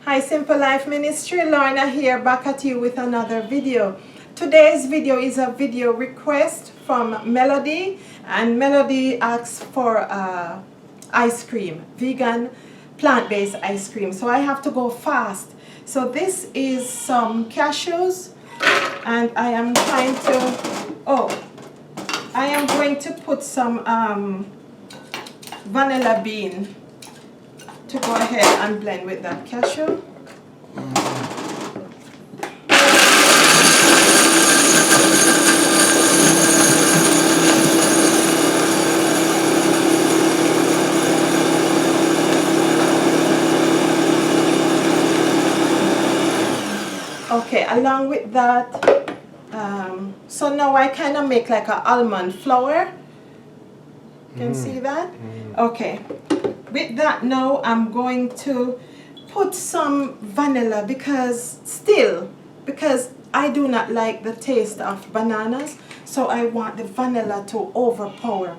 Hi Simple Life Ministry, Lorna here, back at you with another video. Today's video is a video request from Melody, and Melody asks for ice cream, vegan plant-based ice cream. So I have to go fast. So this is some cashews, and I am trying to, I am going to put some vanilla bean to go ahead and blend with that cashew. Okay, along with that, so now I kind of make like an almond flour. Can you see that? Okay. With that now, I'm going to put some vanilla because I do not like the taste of bananas, so I want the vanilla to overpower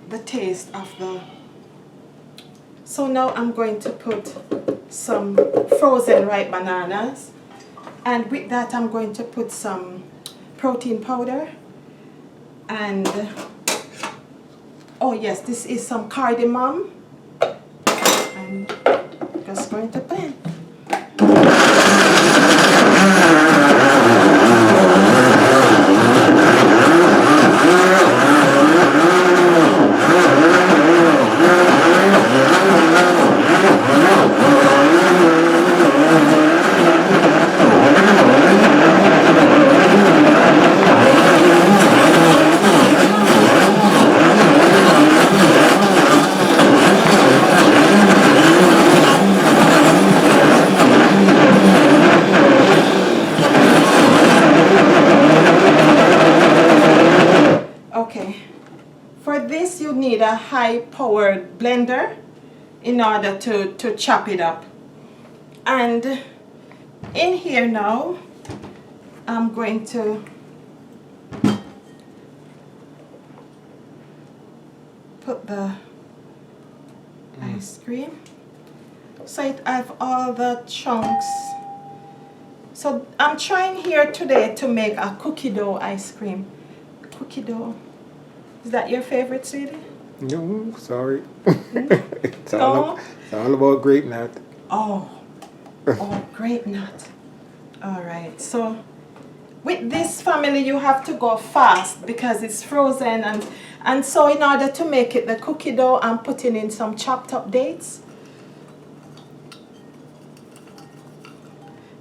the taste of the. So now I'm going to put some frozen ripe bananas, and with that I'm going to put some protein powder, and oh yes, this is some cardimom. I'm just going to blend. You need a high-powered blender in order to chop it up. And in here now, I'm going to put the ice cream. So I have all the chunks. So I'm trying here today to make a cookie dough ice cream. Cookie dough. Is that your favorite, sweetie? No, sorry. It's all about grape nut. Oh, grape nut. All right. So with this family, you have to go fast because it's frozen, and so in order to make it the cookie dough, I'm putting in some chopped up dates.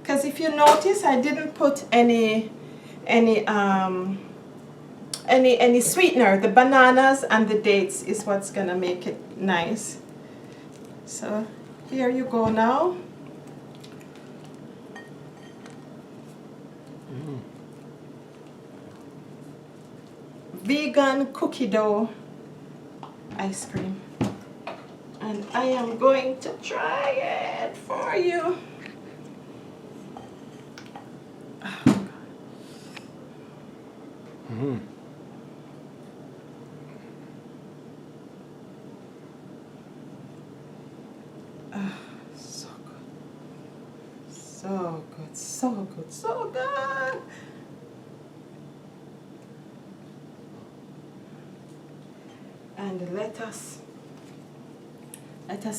Because if you notice, I didn't put any sweetener. The bananas and the dates is what's gonna make it nice. So here you go now. Vegan cookie dough ice cream, and I am going to try it for you. So good. So good, so good, so good. And let us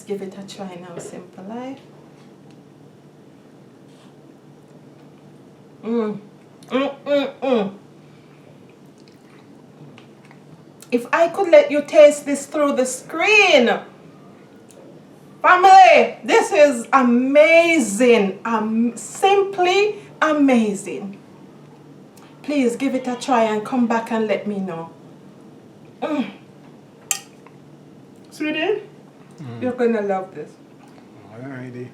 give it a try now, Simple Life. If I could let you taste this through the screen. Family, this is amazing, simply amazing. Please give it a try and come back and let me know. Sweetie, you're gonna love this. Alrighty,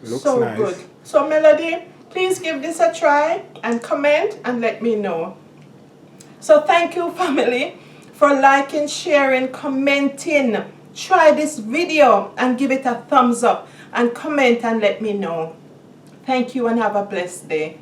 looks so nice. Good. So Melody, please give this a try and comment and let me know. So thank you, family, for liking, sharing, commenting. Try this video and give it a thumbs up and comment and let me know. Thank you and have a blessed day.